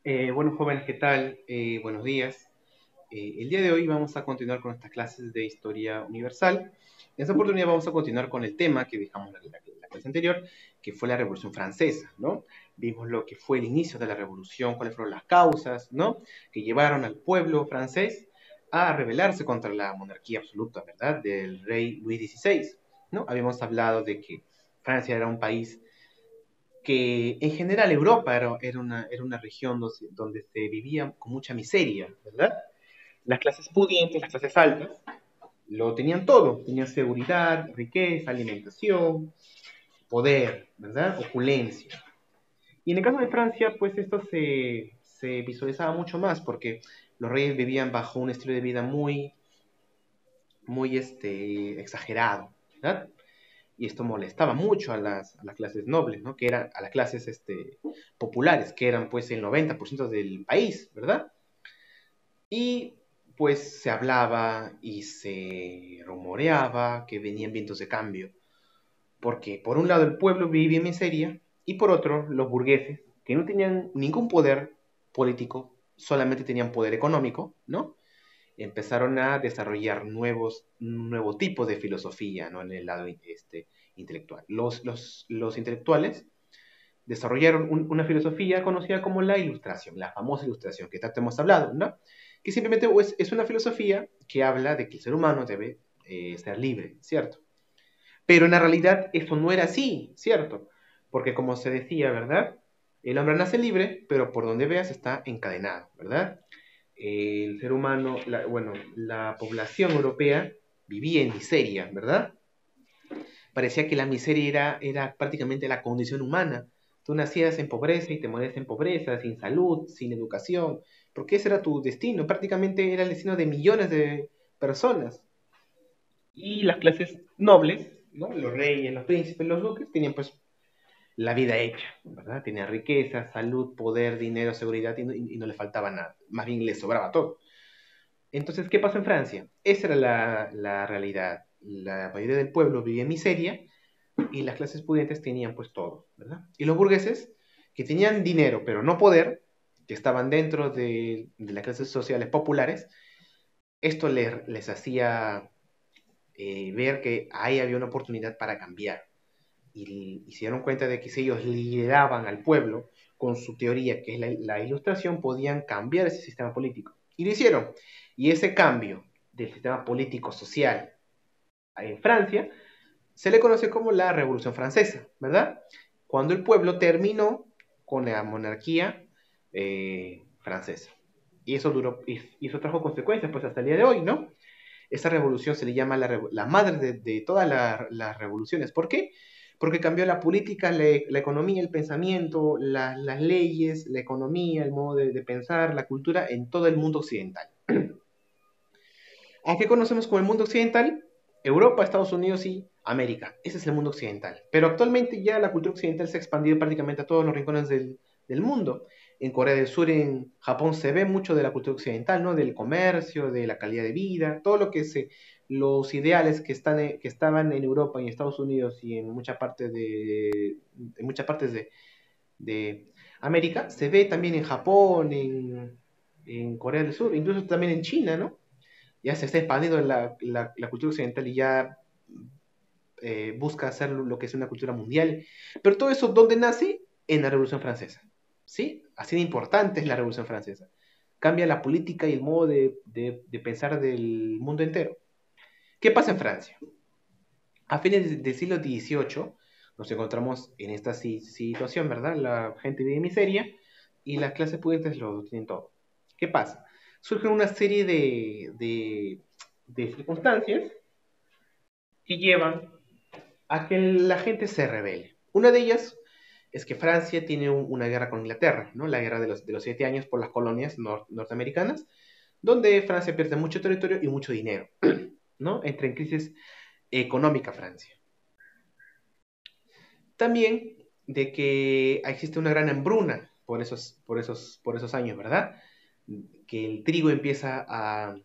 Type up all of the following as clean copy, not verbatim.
Bueno, jóvenes, ¿qué tal? Buenos días. El día de hoy vamos a continuar con nuestras clases de historia universal. En esta oportunidad vamos a continuar con el tema que dejamos la clase anterior, que fue la Revolución Francesa, ¿no? Vimos lo que fue el inicio de la revolución, cuáles fueron las causas, ¿no? Que llevaron al pueblo francés a rebelarse contra la monarquía absoluta, ¿verdad? Del rey Luis XVI, ¿no? Habíamos hablado de que Francia era un país que en general Europa era una región donde se vivía con mucha miseria, ¿verdad? Las clases pudientes, las clases altas, lo tenían todo, tenían seguridad, riqueza, alimentación, poder, ¿verdad? Opulencia. Y en el caso de Francia, pues esto se visualizaba mucho más porque los reyes vivían bajo un estilo de vida muy exagerado, ¿verdad? Y esto molestaba mucho a las clases nobles, ¿no? Que eran a las clases populares, que eran pues el 90% del país, ¿verdad? Y pues se hablaba y se rumoreaba que venían vientos de cambio, porque por un lado el pueblo vivía en miseria y por otro los burgueses, que no tenían ningún poder político, solamente tenían poder económico, ¿no? Empezaron a desarrollar nuevo tipo de filosofía, ¿no? En el lado intelectual. Los intelectuales desarrollaron una filosofía conocida como la ilustración, la famosa ilustración que tanto hemos hablado, ¿no? Que simplemente es una filosofía que habla de que el ser humano debe ser libre, ¿cierto? Pero en la realidad eso no era así, ¿cierto? Porque como se decía, ¿verdad? El hombre nace libre, pero por donde veas está encadenado, ¿verdad? El ser humano, bueno, la población europea vivía en miseria, ¿verdad? Parecía que la miseria era prácticamente la condición humana. Tú nacías en pobreza y te morías en pobreza, sin salud, sin educación, porque ese era tu destino, prácticamente era el destino de millones de personas. Y las clases nobles, ¿no? Los reyes, los príncipes, los duques, tenían pues la vida hecha, ¿verdad? Tenían riqueza, salud, poder, dinero, seguridad y no le faltaba nada. Más bien les sobraba todo. Entonces, ¿qué pasó en Francia? Esa era la realidad. La mayoría del pueblo vivía en miseria y las clases pudientes tenían pues todo, ¿verdad? Y los burgueses, que tenían dinero pero no poder, que estaban dentro de las clases sociales populares, esto les hacía ver que ahí había una oportunidad para cambiar. Y se dieron cuenta de que si ellos lideraban al pueblo con su teoría, que es la ilustración, podían cambiar ese sistema político. Y lo hicieron. Y ese cambio del sistema político social en Francia se le conoce como la Revolución Francesa, ¿verdad? Cuando el pueblo terminó con la monarquía francesa. Y eso duró, y eso trajo consecuencias, pues hasta el día de hoy, ¿no? Esa revolución se le llama la madre de todas las revoluciones. ¿Por qué? Porque cambió la política, la economía, el pensamiento, las leyes, la economía, el modo de pensar, la cultura en todo el mundo occidental. ¿A qué conocemos como el mundo occidental? Europa, Estados Unidos y América. Ese es el mundo occidental. Pero actualmente ya la cultura occidental se ha expandido prácticamente a todos los rincones del mundo. En Corea del Sur, en Japón se ve mucho de la cultura occidental, ¿no? Del comercio, de la calidad de vida, todo lo que los ideales que estaban en Europa y en Estados Unidos y en muchas partes de América, se ve también en Japón, en Corea del Sur, incluso también en China, ¿no? Ya se está expandiendo la cultura occidental y ya busca hacer lo que es una cultura mundial. Pero todo eso, ¿dónde nace? En la Revolución Francesa. ¿Sí? Así de importante es la Revolución Francesa. Cambia la política y el modo de pensar del mundo entero. ¿Qué pasa en Francia? A fines del siglo XVIII nos encontramos en esta situación, ¿verdad? La gente vive en miseria y las clases pudientes lo tienen todo. ¿Qué pasa? Surgen una serie de circunstancias que llevan a que la gente se rebele. Una de ellas es que Francia tiene una guerra con Inglaterra, ¿no? La guerra de los 7 años por las colonias norteamericanas, donde Francia pierde mucho territorio y mucho dinero, ¿no? Entra en crisis económica Francia. También de que existe una gran hambruna por esos años, ¿verdad? Que el trigo empieza a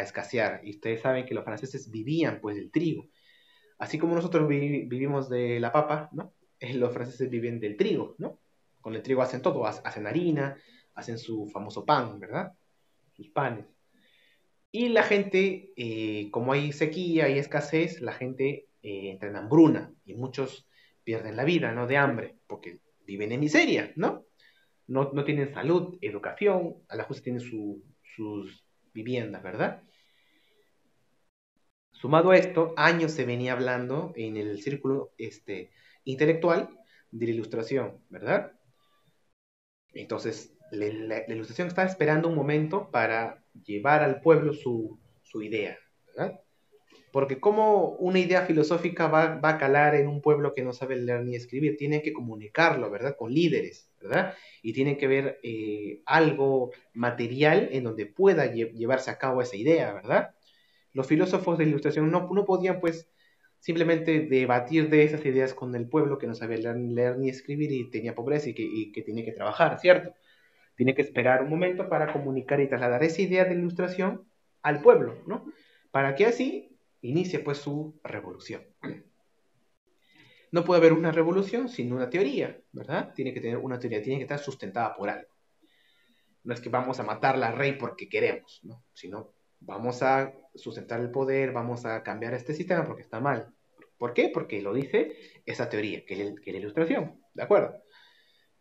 escasear. Y ustedes saben que los franceses vivían pues del trigo. Así como nosotros vivimos de la papa, ¿no? Los franceses viven del trigo, ¿no? Con el trigo hacen todo, hacen harina, hacen su famoso pan, ¿verdad? Sus panes. Y la gente, como hay sequía y escasez, la gente entra en hambruna y muchos pierden la vida, ¿no? De hambre, porque viven en miseria, ¿no? No tienen salud, educación, a la justa tienen sus viviendas, ¿verdad? Sumado a esto, años se venía hablando en el círculo intelectual de la ilustración, ¿verdad? Entonces, la ilustración estaba esperando un momento para llevar al pueblo su idea, ¿verdad? Porque como una idea filosófica va a calar en un pueblo que no sabe leer ni escribir, tienen que comunicarlo, ¿verdad? Con líderes, ¿verdad? Y tienen que ver algo material en donde pueda llevarse a cabo esa idea, ¿verdad? Los filósofos de la ilustración no podían, pues, simplemente debatir de esas ideas con el pueblo que no sabía leer ni escribir y tenía pobreza y que tenía que trabajar, ¿cierto? Tiene que esperar un momento para comunicar y trasladar esa idea de ilustración al pueblo, ¿no? Para que así inicie pues su revolución. No puede haber una revolución sin una teoría, ¿verdad? Tiene que tener una teoría, tiene que estar sustentada por algo. No es que vamos a matar al rey porque queremos, ¿no? Sino vamos a sustentar el poder, vamos a cambiar este sistema porque está mal. ¿Por qué? Porque lo dice esa teoría, que es la ilustración, ¿de acuerdo?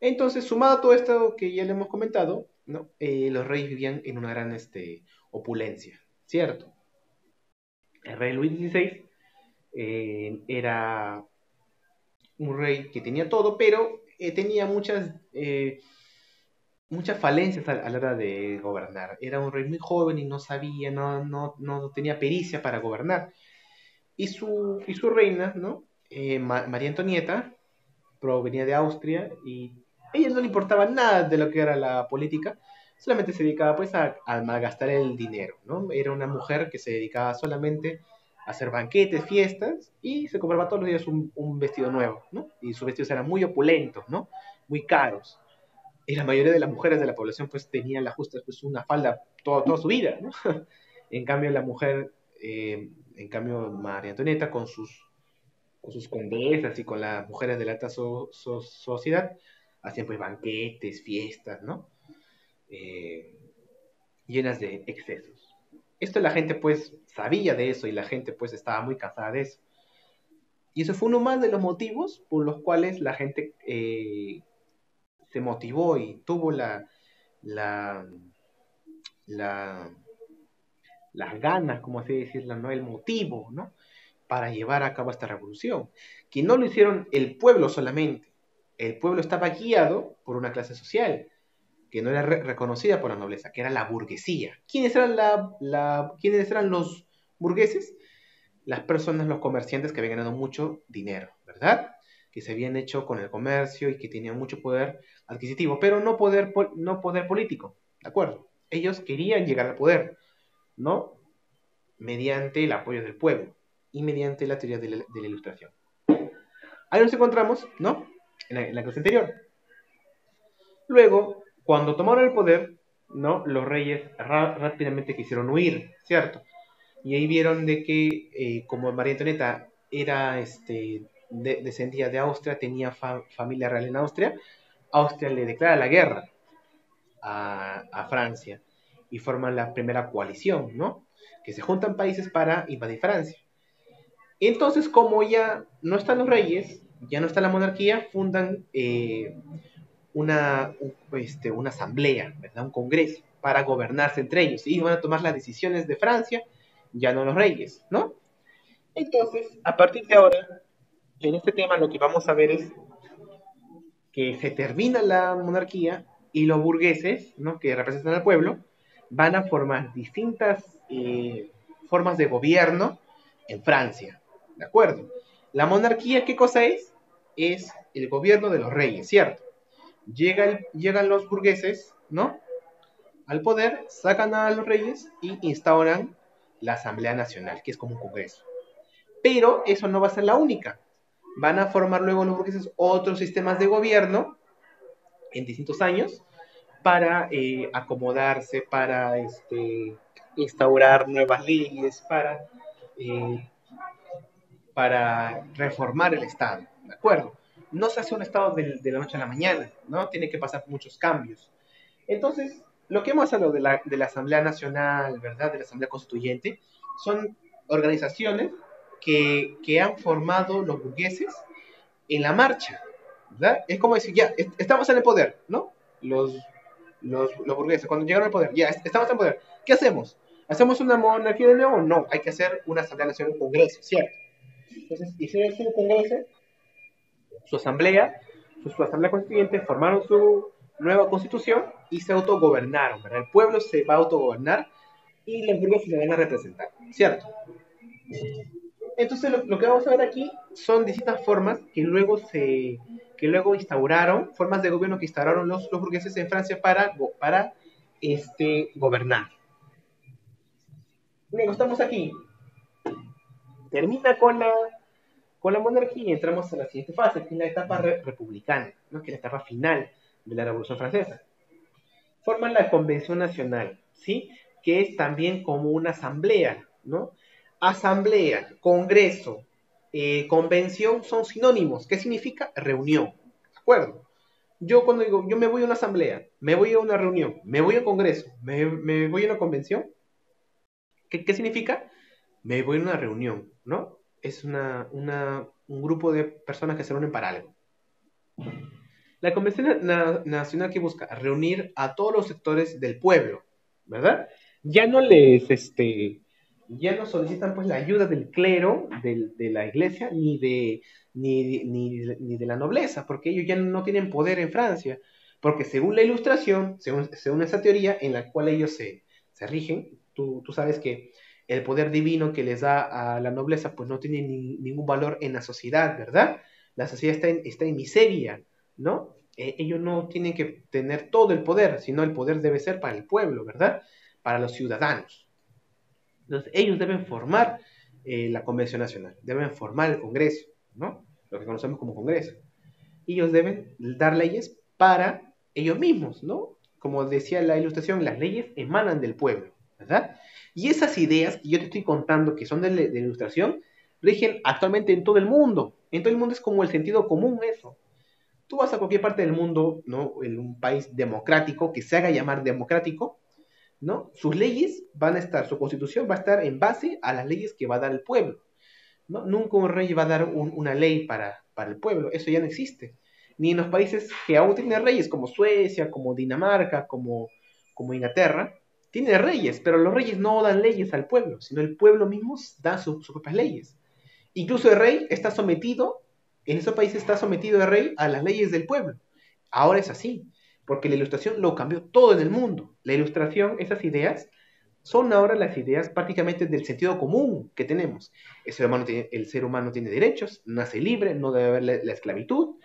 Entonces, sumado a todo esto que ya le hemos comentado, ¿no? Los reyes vivían en una gran opulencia, ¿cierto? El rey Luis XVI era un rey que tenía todo, pero tenía muchas falencias a la hora de gobernar. Era un rey muy joven y no sabía, no tenía pericia para gobernar. Y su reina, ¿no? María Antonieta, provenía de Austria y a ella no le importaba nada de lo que era la política, solamente se dedicaba pues a malgastar el dinero, ¿no? Era una mujer que se dedicaba solamente a hacer banquetes, fiestas y se compraba todos los días un vestido nuevo, ¿no? Y sus vestidos eran muy opulentos, ¿no? Muy caros. Y la mayoría de las mujeres de la población pues tenían la justa pues una falda toda su vida, ¿no? En cambio la mujer, en cambio María Antonieta con sus condesas y con las mujeres de la alta sociedad, hacían pues banquetes, fiestas, ¿no? Eh, Llenas de excesos. Esto la gente pues sabía de eso y la gente pues estaba muy cansada de eso. Y eso fue uno más de los motivos por los cuales la gente se motivó y tuvo la, la, las ganas, como así decirlo, ¿no? El motivo, ¿no? Para llevar a cabo esta revolución. Que no lo hicieron el pueblo solamente. El pueblo estaba guiado por una clase social que no era reconocida por la nobleza, que era la burguesía. ¿Quiénes eran los burgueses? Las personas, los comerciantes que habían ganado mucho dinero, ¿verdad? Que se habían hecho con el comercio y que tenían mucho poder adquisitivo, pero no poder político, ¿de acuerdo? Ellos querían llegar al poder, ¿no? Mediante el apoyo del pueblo y mediante la teoría de la ilustración. Ahí nos encontramos, ¿no? En la clase anterior. Luego, cuando tomaron el poder, ¿no? Los reyes rápidamente quisieron huir, ¿cierto? Y ahí vieron de que, como María Antonieta descendía de Austria, tenía familia real en Austria, Austria le declara la guerra a Francia y forman la primera coalición, ¿no? Que se juntan países para invadir Francia. Entonces, como ya no están los reyes, ya no está la monarquía, fundan una asamblea, ¿verdad? Un congreso para gobernarse entre ellos y van a tomar las decisiones de Francia, ya no los reyes, ¿no? Entonces, a partir de ahora, en este tema lo que vamos a ver es que se termina la monarquía y los burgueses, ¿no? Que representan al pueblo, van a formar distintas formas de gobierno en Francia, ¿de acuerdo? La monarquía, ¿qué cosa es? Es el gobierno de los reyes, ¿cierto? Llegan los burgueses, ¿no? Al poder, sacan a los reyes y instauran la Asamblea Nacional, que es como un congreso. Pero eso no va a ser la única. Van a formar luego los burgueses otros sistemas de gobierno en distintos años para acomodarse, para instaurar nuevas leyes, eh, para reformar el Estado, ¿de acuerdo? no se hace un Estado de la noche a la mañana, ¿no? Tiene que pasar por muchos cambios. Entonces, lo que hemos hablado de la Asamblea Nacional, ¿verdad? De la Asamblea Constituyente, son organizaciones que han formado los burgueses en la marcha, ¿verdad? Es como decir, ya, estamos en el poder, ¿no? Los burgueses, cuando llegaron al poder, ya, estamos en el poder. ¿Qué hacemos? ¿Hacemos una monarquía de nuevo? No, hay que hacer una Asamblea Nacional, un Congreso, ¿cierto? Entonces, hicieron su Congreso, su Asamblea, su Asamblea Constituyente, formaron su nueva Constitución y se autogobernaron, ¿verdad? El pueblo se va a autogobernar y los burgueses le van a representar, ¿cierto? Entonces, lo que vamos a ver aquí son distintas formas que luego instauraron, formas de gobierno que instauraron los burgueses en Francia para gobernar. Luego estamos aquí. Termina con la monarquía y entramos a la siguiente fase, que es la etapa republicana, ¿no? Que es la etapa final de la Revolución Francesa. Forman la Convención Nacional, ¿sí? Que es también como una asamblea, ¿no? Asamblea, congreso, convención son sinónimos. ¿Qué significa? Reunión, ¿de acuerdo? Yo cuando digo, yo me voy a una asamblea, me voy a una reunión, me voy a un congreso, me voy a una convención, ¿qué significa? Me voy a una reunión, ¿no? Es un grupo de personas que se reúnen para algo. La Convención Nacional que busca reunir a todos los sectores del pueblo, ¿verdad? Ya no ya no solicitan pues la ayuda del clero, de la iglesia, ni de la nobleza, porque ellos ya no tienen poder en Francia, porque según la Ilustración, según esa teoría en la cual ellos se rigen, tú sabes que el poder divino que les da a la nobleza pues no tiene ningún valor en la sociedad, ¿verdad? La sociedad está en miseria, ¿no? Ellos no tienen que tener todo el poder, sino el poder debe ser para el pueblo, ¿verdad? Para los ciudadanos. Entonces, ellos deben formar la Convención Nacional, deben formar el Congreso, ¿no? Lo que conocemos como Congreso. Ellos deben dar leyes para ellos mismos, ¿no? Como decía la Ilustración, las leyes emanan del pueblo, ¿verdad? Y esas ideas que yo te estoy contando, que son de la Ilustración, rigen actualmente en todo el mundo. En todo el mundo es como el sentido común eso. Tú vas a cualquier parte del mundo, ¿no? En un país democrático, que se haga llamar democrático, ¿no? Sus leyes van a estar, su constitución va a estar en base a las leyes que va a dar el pueblo, ¿no? Nunca un rey va a dar una ley para el pueblo, eso ya no existe. Ni en los países que aún tienen reyes, como Suecia, como Dinamarca, como Inglaterra, tienen reyes, pero los reyes no dan leyes al pueblo, sino el pueblo mismo da sus propias leyes. Incluso el rey está sometido, en esos países está sometido el rey a las leyes del pueblo. Ahora es así, porque la ilustración lo cambió todo en el mundo. La ilustración, esas ideas, son ahora las ideas prácticamente del sentido común que tenemos. El ser humano tiene derechos, nace libre, no debe haber la esclavitud,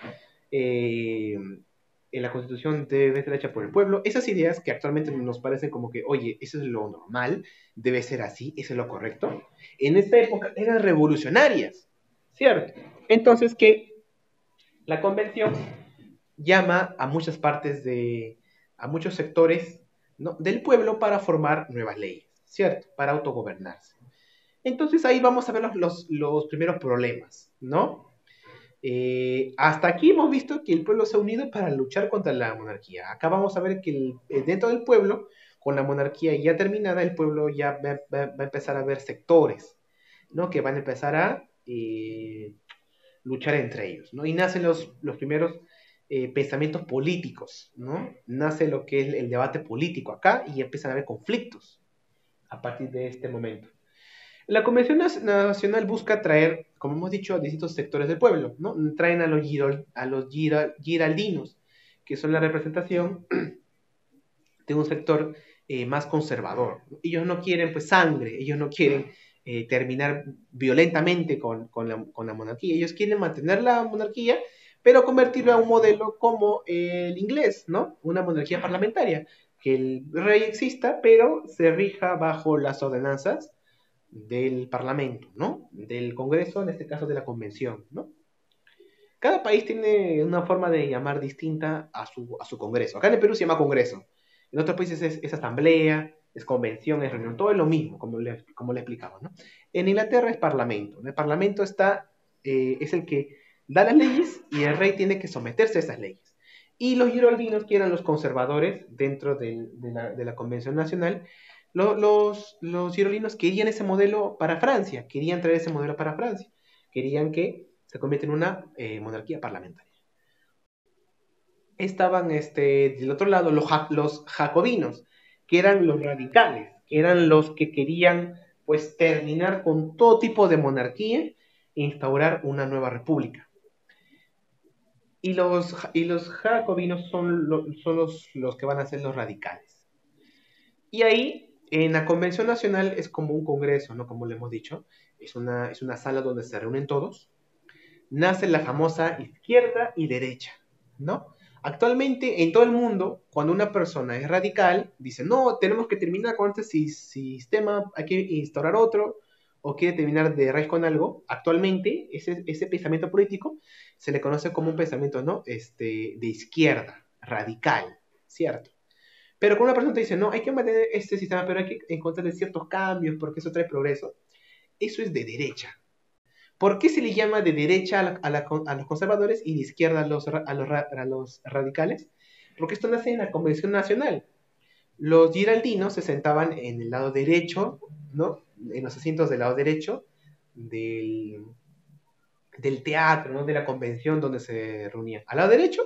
en la constitución debe ser hecha por el pueblo. Esas ideas que actualmente nos parecen como que, oye, eso es lo normal, debe ser así, eso es lo correcto, en esta época eran revolucionarias, ¿cierto? Entonces que la convención llama a muchas a muchos sectores, ¿no? Del pueblo para formar nuevas leyes, ¿cierto? Para autogobernarse. Entonces ahí vamos a ver los primeros problemas, ¿no? Hasta aquí hemos visto que el pueblo se ha unido para luchar contra la monarquía. Acá vamos a ver que dentro del pueblo, con la monarquía ya terminada, el pueblo ya va a empezar a ver sectores, ¿no? Que van a empezar a luchar entre ellos, ¿no? Y nacen los primeros pensamientos políticos, ¿no? Nace lo que es el debate político acá y empiezan a haber conflictos a partir de este momento. La Convención Nacional busca traer, como hemos dicho, a distintos sectores del pueblo, ¿no? Traen a los giraldinos, que son la representación de un sector más conservador. Ellos no quieren pues sangre, ellos no quieren terminar violentamente con la monarquía, ellos quieren mantener la monarquía, pero convertirlo a un modelo como el inglés, ¿no? Una monarquía parlamentaria, que el rey exista, pero se rija bajo las ordenanzas del Parlamento, ¿no? Del Congreso, en este caso de la Convención, ¿no? Cada país tiene una forma de llamar distinta a su Congreso. Acá en el Perú se llama Congreso. En otros países es asamblea, es convención, es reunión, todo es lo mismo, como le explicaba, ¿no? En Inglaterra es parlamento. En el parlamento es el que da las leyes y el rey tiene que someterse a esas leyes. Y los giroldinos, que eran los conservadores dentro de la Convención Nacional, los giroldinos querían ese modelo para Francia, querían traer ese modelo para Francia, querían que se convierta en una monarquía parlamentaria. Estaban del otro lado los jacobinos, que eran los radicales, que eran los que querían pues terminar con todo tipo de monarquía e instaurar una nueva república. Y los jacobinos son los que van a ser los radicales. Y ahí, en la Convención Nacional, es como un congreso, ¿no? Como le hemos dicho, es una sala donde se reúnen todos. Nace la famosa izquierda y derecha, ¿no? Actualmente, en todo el mundo, cuando una persona es radical, dice, no, tenemos que terminar con este sistema, hay que instaurar otro, o quiere terminar de raíz con algo, actualmente ese pensamiento político se le conoce como un pensamiento, ¿no? De izquierda, radical, ¿cierto? Pero cuando una persona te dice, no, hay que mantener este sistema, pero hay que encontrarle ciertos cambios porque eso trae progreso, eso es de derecha. ¿Por qué se le llama de derecha a los conservadores y de izquierda a los radicales? Porque esto nace en la Convención Nacional. Los giraldinos se sentaban en el lado derecho, ¿no? En los asientos del lado derecho del, del teatro, ¿no? De la convención donde se reunían. Al lado derecho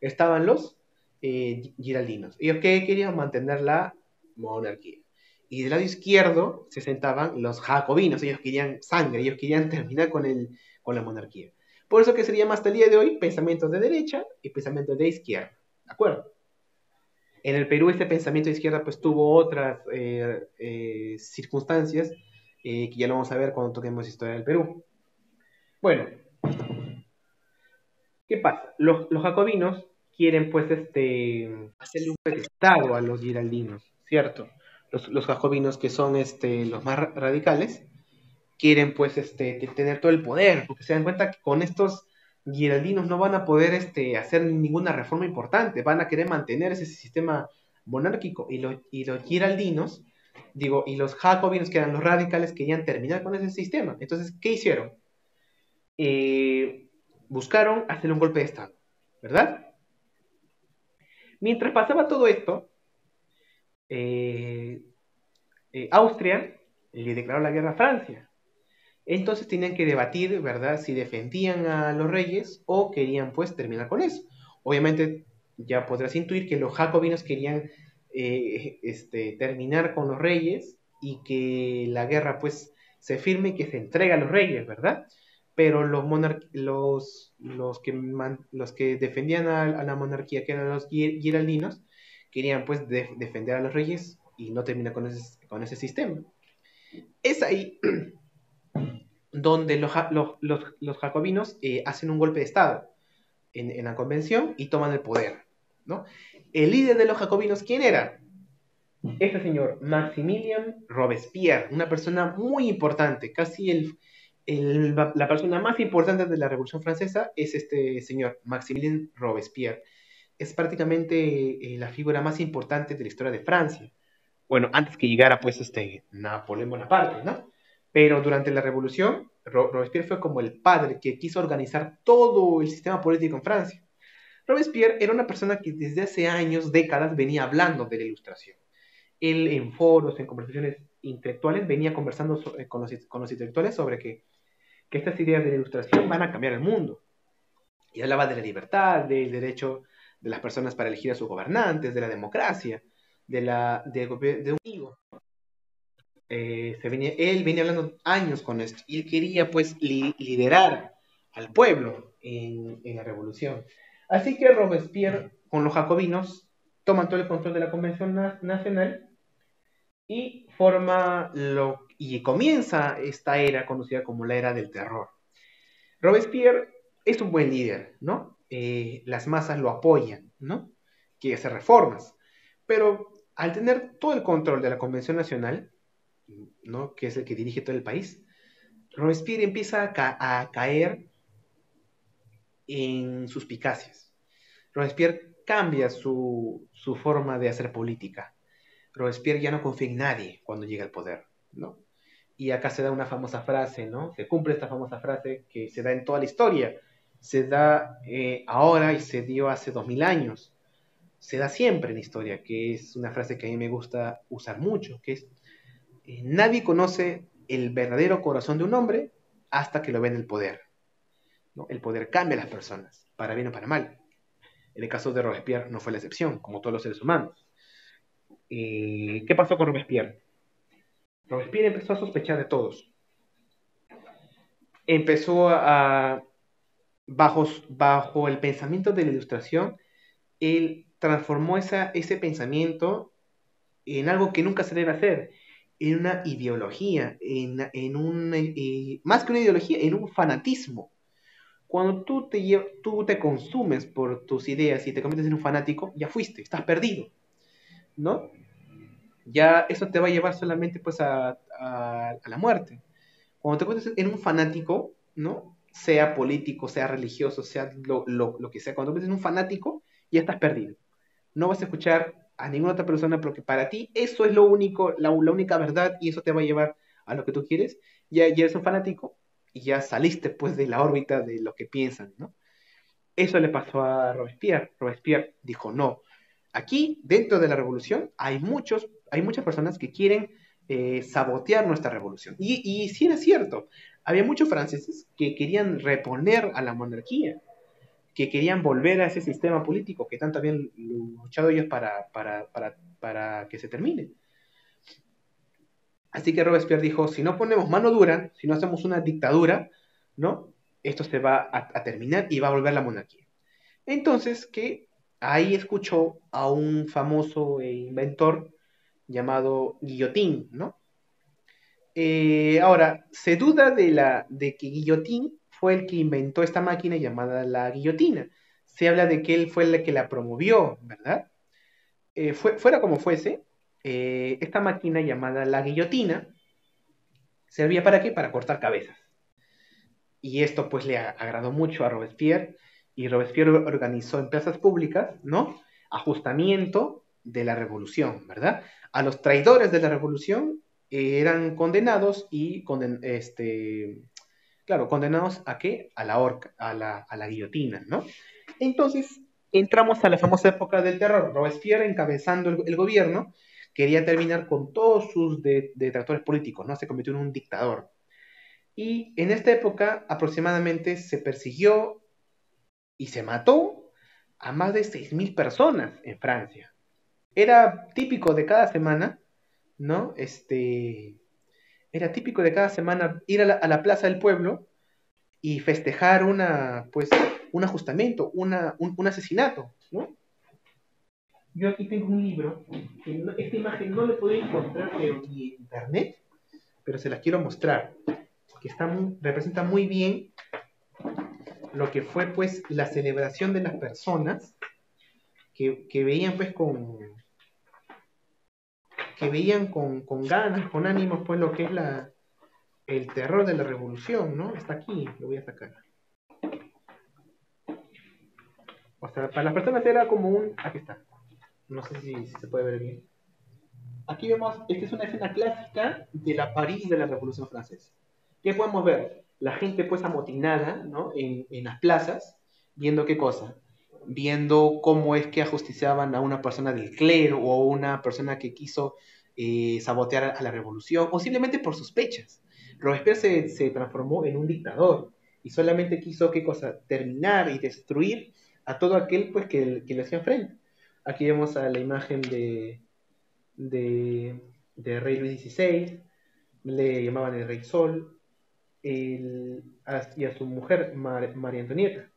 estaban los giraldinos. Ellos que querían mantener la monarquía. Y del lado izquierdo se sentaban los jacobinos. Ellos querían sangre, ellos querían terminar con la monarquía. Por eso que se llama hasta el día de hoy pensamientos de derecha y pensamientos de izquierda. ¿De acuerdo? En el Perú este pensamiento de izquierda pues tuvo otras circunstancias que ya lo vamos a ver cuando toquemos historia del Perú. Bueno, ¿qué pasa? Los jacobinos quieren pues hacerle un estado a los giraldinos, ¿cierto? Los jacobinos que son los más radicales quieren pues tener todo el poder, porque se dan cuenta que con estos giraldinos no van a poder hacer ninguna reforma importante, van a querer mantener ese sistema monárquico y los giraldinos, digo, y los jacobinos que eran los radicales querían terminar con ese sistema. Entonces, ¿qué hicieron? Buscaron hacer un golpe de Estado, ¿verdad? Mientras pasaba todo esto, eh, Austria le declaró la guerra a Francia. Entonces tenían que debatir, ¿verdad? Si defendían a los reyes o querían pues terminar con eso. Obviamente ya podrás intuir que los jacobinos querían terminar con los reyes y que la guerra pues se firme y que se entregue a los reyes, ¿verdad? Pero los que defendían a la monarquía, que eran los giraldinos, querían pues defender a los reyes y no terminar con ese sistema. Es ahí donde los jacobinos hacen un golpe de Estado en la convención y toman el poder, ¿no? El líder de los jacobinos, ¿quién era? Este señor, Maximilien Robespierre, una persona muy importante, casi la persona más importante de la Revolución Francesa es este señor, Maximilien Robespierre. Es prácticamente la figura más importante de la historia de Francia. Bueno, antes que llegara pues Napoleón Bonaparte, ¿no? Pero durante la Revolución, Robespierre fue como el padre que quiso organizar todo el sistema político en Francia. Robespierre era una persona que desde hace años, décadas, venía hablando de la Ilustración. Él en foros, en conversaciones intelectuales, venía conversando con los intelectuales sobre que estas ideas de la Ilustración van a cambiar el mundo. Y hablaba de la libertad, del derecho de las personas para elegir a sus gobernantes, de la democracia, de un amigo. Él venía hablando años con esto y él quería pues liderar al pueblo en la revolución. Así que Robespierre con los jacobinos toman todo el control de la Convención Nacional y y comienza esta era conocida como la era del terror. Robespierre es un buen líder, ¿no? Las masas lo apoyan, ¿no? Quiere hacer reformas, pero al tener todo el control de la Convención Nacional, ¿no? Que es el que dirige todo el país, Robespierre empieza a caer en suspicacias. Robespierre cambia su forma de hacer política. Robespierre ya no confía en nadie cuando llega al poder, ¿no? Y acá se da una famosa frase, ¿no? Se cumple esta famosa frase que se da en toda la historia. se da ahora y se dio hace 2000 años. Se da siempre en la historia, que es una frase que a mí me gusta usar mucho, que es, nadie conoce el verdadero corazón de un hombre hasta que lo ve en el poder, ¿no? El poder cambia a las personas, para bien o para mal. En el caso de Robespierre no fue la excepción, como todos los seres humanos. ¿Qué pasó con Robespierre? Robespierre empezó a sospechar de todos. Empezó bajo el pensamiento de la Ilustración, él transformó ese pensamiento en algo que nunca se debe hacer, en una ideología, más que una ideología, en un fanatismo. Cuando tú te consumes por tus ideas y te conviertes en un fanático, ya fuiste, estás perdido, ¿no? Ya eso te va a llevar solamente pues a la muerte. Cuando te conviertes en un fanático, ¿no? Sea político, sea religioso, sea lo que sea, cuando te conviertes en un fanático, ya estás perdido. No vas a escuchar a ninguna otra persona porque para ti eso es lo único, la única verdad y eso te va a llevar a lo que tú quieres. Ya eres un fanático y ya saliste pues de la órbita de lo que piensan, ¿no? Eso le pasó a Robespierre. Robespierre dijo, no, aquí dentro de la revolución hay muchas personas que quieren sabotear nuestra revolución. Y sí era cierto, había muchos franceses que querían reponer a la monarquía, que querían volver a ese sistema político que tanto habían luchado ellos para que se termine. Así que Robespierre dijo, si no ponemos mano dura, si no hacemos una dictadura, ¿no? Esto se va a terminar y va a volver la monarquía. Entonces, que ahí escuchó a un famoso inventor llamado Guillotín, ¿no? Ahora, se duda de que Guillotín fue el que inventó esta máquina llamada la guillotina. Se habla de que él fue el que la promovió, ¿verdad? Fuera como fuese, esta máquina llamada la guillotina servía para qué? Para cortar cabezas. Y esto pues le agradó mucho a Robespierre y Robespierre organizó en plazas públicas, ¿no? Ajustamiento de la revolución, ¿verdad? A los traidores de la revolución eran condenados y claro, condenados a qué? A la horca, a la guillotina, ¿no? Entonces, entramos a la famosa época del terror. Robespierre, encabezando el gobierno, quería terminar con todos sus detractores políticos, ¿no? Se convirtió en un dictador. Y en esta época aproximadamente se persiguió y se mató a más de 6.000 personas en Francia. Era típico de cada semana, ¿no? Era típico de cada semana ir a la plaza del pueblo y festejar pues, un ajustamiento, un asesinato, ¿no? Yo aquí tengo un libro, esta imagen no la puedo encontrar en internet, pero se las quiero mostrar, que representa muy bien lo que fue pues la celebración de las personas que veían pues que veían con ganas, con ánimos pues lo que es el terror de la revolución, ¿no? Está aquí, lo voy a sacar. O sea, para las personas era como aquí está, no sé si se puede ver bien. Aquí vemos, esta es una escena clásica de la París de la Revolución Francesa. ¿Qué podemos ver? La gente pues amotinada, ¿no? En las plazas, viendo qué cosa, viendo cómo es que ajusticiaban a una persona del clero o a una persona que quiso sabotear a la revolución, o simplemente por sospechas. Robespierre se transformó en un dictador y solamente quiso, ¿qué cosa? Terminar y destruir a todo aquel pues, que le hacía frente. Aquí vemos a la imagen de rey Luis XVI, le llamaban el rey Sol, y a su mujer María Antonieta.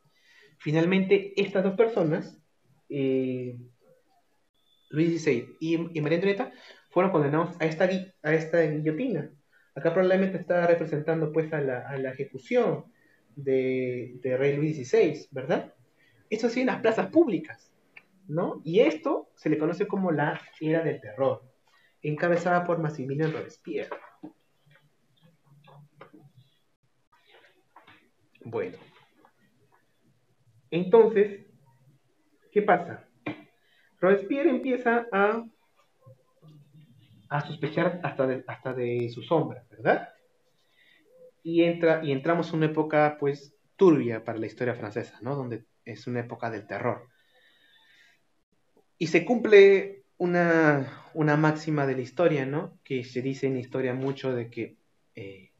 Finalmente, estas dos personas, Luis XVI y María Antonieta, fueron condenados a esta guillotina. Acá probablemente está representando pues a la ejecución de rey Luis XVI, ¿verdad? Esto sí en las plazas públicas, ¿no? Y esto se le conoce como la era del terror, encabezada por Maximilien Robespierre. Bueno, entonces, ¿qué pasa? Robespierre empieza a sospechar hasta de su sombra, ¿verdad? Y entramos en una época, pues, turbia para la historia francesa, ¿no? Donde es una época del terror. Y se cumple una máxima de la historia, ¿no? Que se dice en la historia mucho de que eh,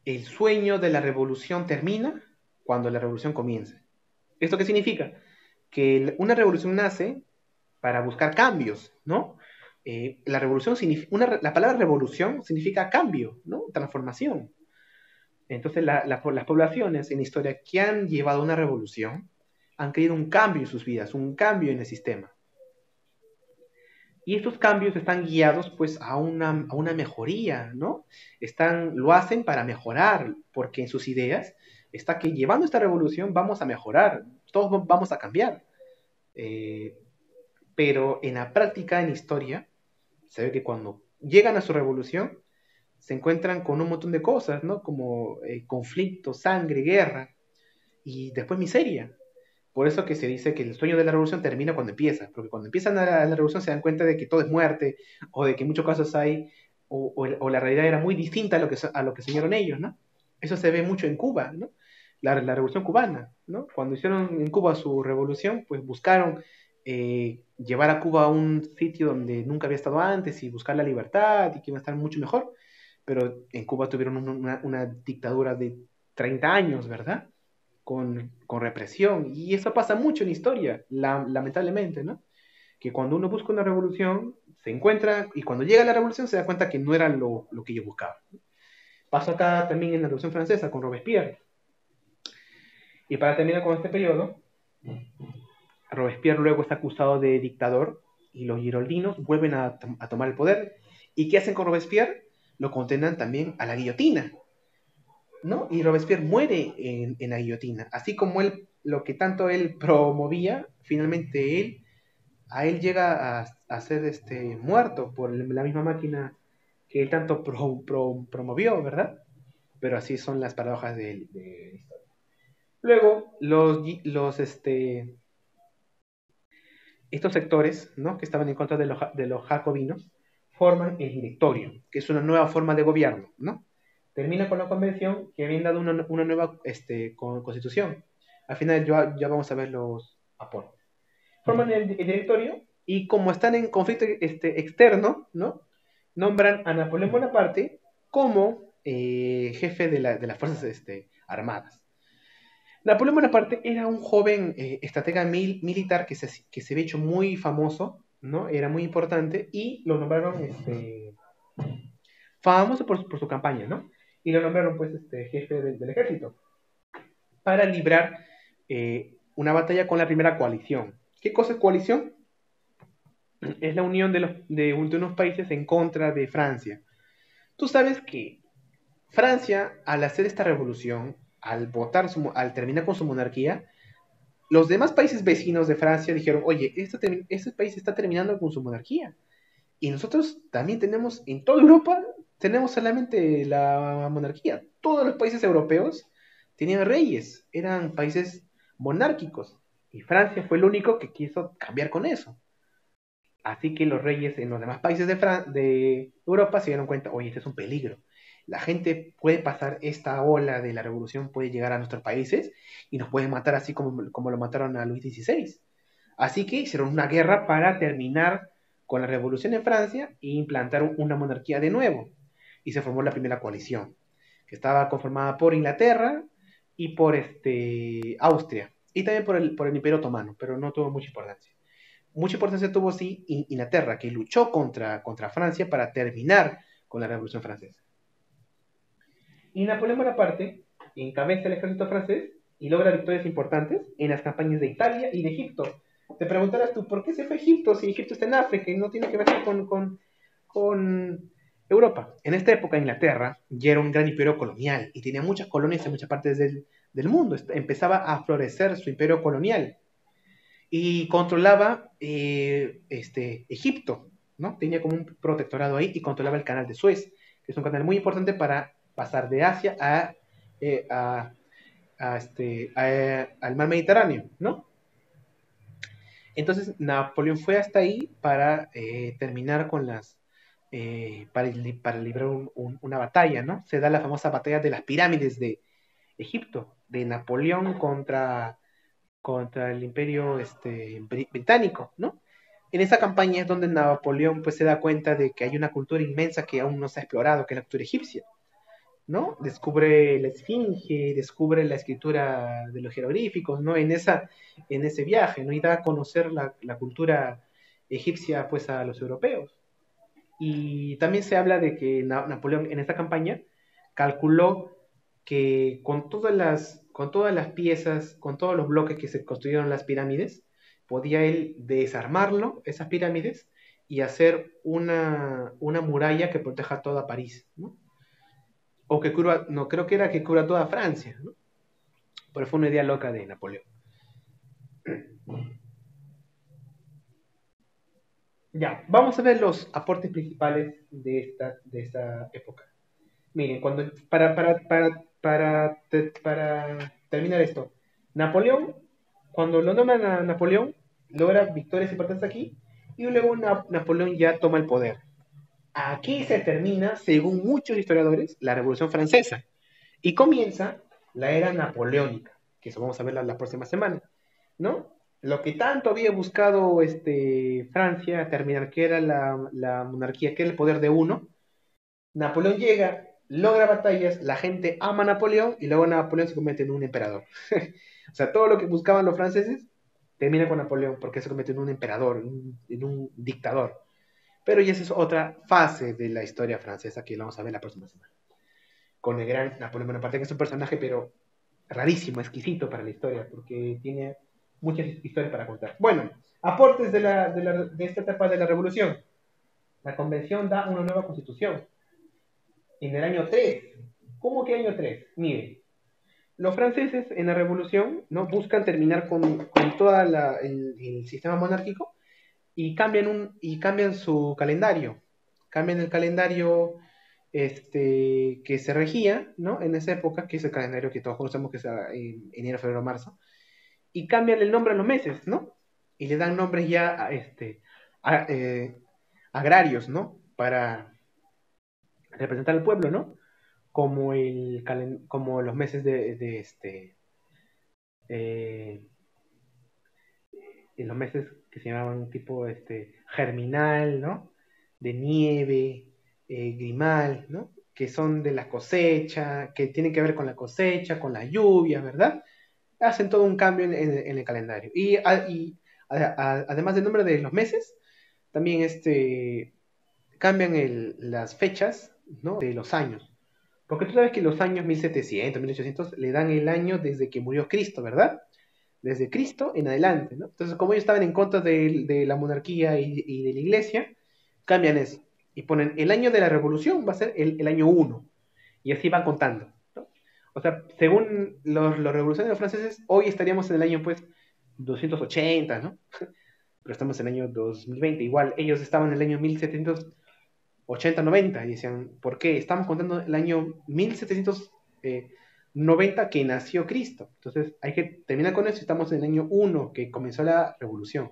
el sueño de la revolución termina cuando la revolución comienza. ¿Esto qué significa? Que una revolución nace para buscar cambios, ¿no? La revolución la palabra revolución significa cambio, ¿no? Transformación. Entonces, las poblaciones en la historia que han llevado una revolución han querido un cambio en sus vidas, un cambio en el sistema. Y estos cambios están guiados pues a una mejoría, ¿no? Lo hacen para mejorar, porque en sus ideas está que llevando esta revolución vamos a mejorar, todos vamos a cambiar. Eh, pero en la práctica, en la historia, se ve que cuando llegan a su revolución, se encuentran con un montón de cosas, ¿no? Como conflicto, sangre, guerra y después miseria. Por eso que se dice que el sueño de la revolución termina cuando empieza, porque cuando empiezan la revolución se dan cuenta de que todo es muerte, o de que en muchos casos hay, o la realidad era muy distinta a lo que soñaron ellos, ¿no? Eso se ve mucho en Cuba, ¿no? La revolución cubana, ¿no? Cuando hicieron en Cuba su revolución, pues buscaron llevar a Cuba a un sitio donde nunca había estado antes y buscar la libertad y que iba a estar mucho mejor, pero en Cuba tuvieron una dictadura de 30 años, ¿verdad? Con represión. Y eso pasa mucho en historia, lamentablemente, ¿no? Que cuando uno busca una revolución, se encuentra, y cuando llega la revolución se da cuenta que no era lo que yo buscaba. Pasó acá también en la Revolución Francesa con Robespierre. Y para terminar con este periodo, Robespierre luego está acusado de dictador y los giroldinos vuelven a tomar el poder. ¿Y qué hacen con Robespierre? Lo condenan también a la guillotina, ¿no? Y Robespierre muere en la guillotina. Así como lo que tanto él promovía, finalmente a él llega a ser muerto por la misma máquina que él tanto promovió, ¿verdad? Pero así son las paradojas de historia. Luego, estos sectores, ¿no? Que estaban en contra de los jacobinos, forman el directorio, que es una nueva forma de gobierno, ¿no? Termina con la convención que habían dado una nueva constitución. Al final ya vamos a ver los aportes. Forman el directorio y como están en conflicto externo, ¿no? Nombran a Napoleón Bonaparte como jefe de las fuerzas armadas. Napoleón Bonaparte era un joven estratega militar que se había hecho muy famoso, ¿no? Era muy importante y lo nombraron famoso por su campaña, ¿no? Y lo nombraron pues jefe del ejército para librar una batalla con la primera coalición. ¿Qué cosa es coalición? Es la unión de unos países en contra de Francia. Tú sabes que Francia, al hacer esta revolución, al terminar con su monarquía, los demás países vecinos de Francia dijeron, oye, este país está terminando con su monarquía. Y nosotros también tenemos, en toda Europa, tenemos solamente la monarquía. Todos los países europeos tenían reyes, eran países monárquicos. Y Francia fue el único que quiso cambiar con eso. Así que los reyes en los demás países de Europa se dieron cuenta, oye, este es un peligro. La gente puede pasar esta ola de la revolución, puede llegar a nuestros países y nos pueden matar así como lo mataron a Luis XVI. Así que hicieron una guerra para terminar con la revolución en Francia e implantar una monarquía de nuevo. Y se formó la primera coalición, que estaba conformada por Inglaterra y por Austria, y también por el Imperio Otomano, pero no tuvo mucha importancia tuvo sí Inglaterra, que luchó contra Francia para terminar con la Revolución Francesa. Y Napoleón Bonaparte encabeza el ejército francés y logra victorias importantes en las campañas de Italia y de Egipto. Te preguntarás tú, ¿por qué se fue a Egipto si Egipto está en África y no tiene que ver con Europa? En esta época Inglaterra ya era un gran imperio colonial y tenía muchas colonias en muchas partes del mundo. Empezaba a florecer su imperio colonial y controlaba Egipto, ¿no? Tenía como un protectorado ahí y controlaba el canal de Suez, que es un canal muy importante para pasar de Asia eh, a, al mar Mediterráneo, ¿no? Entonces Napoleón fue hasta ahí para terminar con para librar una batalla, ¿no? Se da la famosa batalla de las pirámides de Egipto, de Napoleón contra el imperio británico, ¿no? En esa campaña es donde Napoleón pues se da cuenta de que hay una cultura inmensa que aún no se ha explorado, que es la cultura egipcia, ¿no? Descubre la esfinge, descubre la escritura de los jeroglíficos, ¿no? En ese viaje, ¿no? Y da a conocer la cultura egipcia pues a los europeos. Y también se habla de que Napoleón en esta campaña calculó que con todas las piezas, con todos los bloques que se construyeron las pirámides, podía él desarmarlo, esas pirámides, y hacer una muralla que proteja toda París, ¿no? O que cubra, no, creo que era que cubra toda Francia, ¿no? Pero fue una idea loca de Napoleón. Ya, vamos a ver los aportes principales de esta época. Miren, para terminar esto, Napoleón, cuando lo nombran a Napoleón, logra victorias importantes aquí, y luego Napoleón ya toma el poder. Aquí se termina, según muchos historiadores, la Revolución Francesa, y comienza la era napoleónica, que eso vamos a ver la próxima semana, ¿no? Lo que tanto había buscado Francia terminar, que era la monarquía, que era el poder de uno. Napoleón llega, logra batallas, la gente ama a Napoleón y luego Napoleón se convierte en un emperador. O sea, todo lo que buscaban los franceses termina con Napoleón porque se convierte en un emperador, en un dictador. Pero ya esa es otra fase de la historia francesa que vamos a ver la próxima semana. Con el gran Napoleón Bonaparte, que es un personaje pero rarísimo, exquisito para la historia, porque tiene muchas historias para contar. Bueno, aportes de esta etapa de la revolución. La convención da una nueva constitución en el año 3. ¿Cómo que año 3? Mire, los franceses en la revolución no buscan terminar con todo el sistema monárquico y cambian su calendario. Cambian el calendario que se regía, ¿no? En esa época, que es el calendario que todos conocemos, que es en enero, febrero, marzo, y cambian el nombre a los meses, ¿no? Y le dan nombres ya a, agrarios, ¿no? Para representar al pueblo, ¿no? Como los meses eh, en los meses que se llamaban tipo germinal, ¿no? De nieve, grimal, ¿no? Que son de la cosecha, que tienen que ver con la cosecha, con las lluvias, ¿verdad? Hacen todo un cambio en el calendario. Además del nombre de los meses, también cambian las fechas, ¿no? De los años. Porque tú sabes que los años 1700, 1800 le dan el año desde que murió Cristo, ¿verdad? Desde Cristo en adelante, ¿no? Entonces, como ellos estaban en contra de la monarquía y de la iglesia, cambian eso. Y ponen el año de la revolución va a ser el año 1. Y así van contando, ¿no? O sea, según los revolucionarios franceses, hoy estaríamos en el año, pues, 280, ¿no? Pero estamos en el año 2020. Igual, ellos estaban en el año 1780-90 y decían, ¿por qué? Estamos contando el año 1790 que nació Cristo. Entonces hay que terminar con eso. Estamos en el año 1 que comenzó la revolución.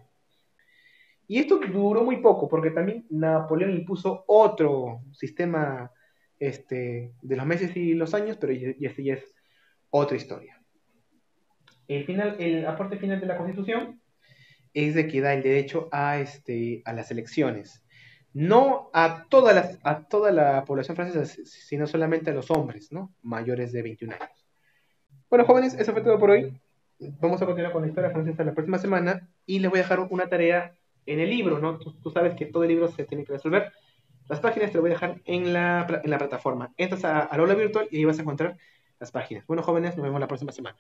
Y esto duró muy poco porque también Napoleón impuso otro sistema de los meses y los años, pero ya es otra historia. El aporte final de la Constitución es de que da el derecho a las elecciones. No a toda la población francesa, sino solamente a los hombres, ¿no? Mayores de 21 años. Bueno, jóvenes, eso fue todo por hoy. Vamos a continuar con la historia francesa la próxima semana y les voy a dejar una tarea en el libro, ¿no? Tú sabes que todo el libro se tiene que resolver. Las páginas te lo voy a dejar en la plataforma. Entras al aula virtual y ahí vas a encontrar las páginas. Bueno, jóvenes, nos vemos la próxima semana.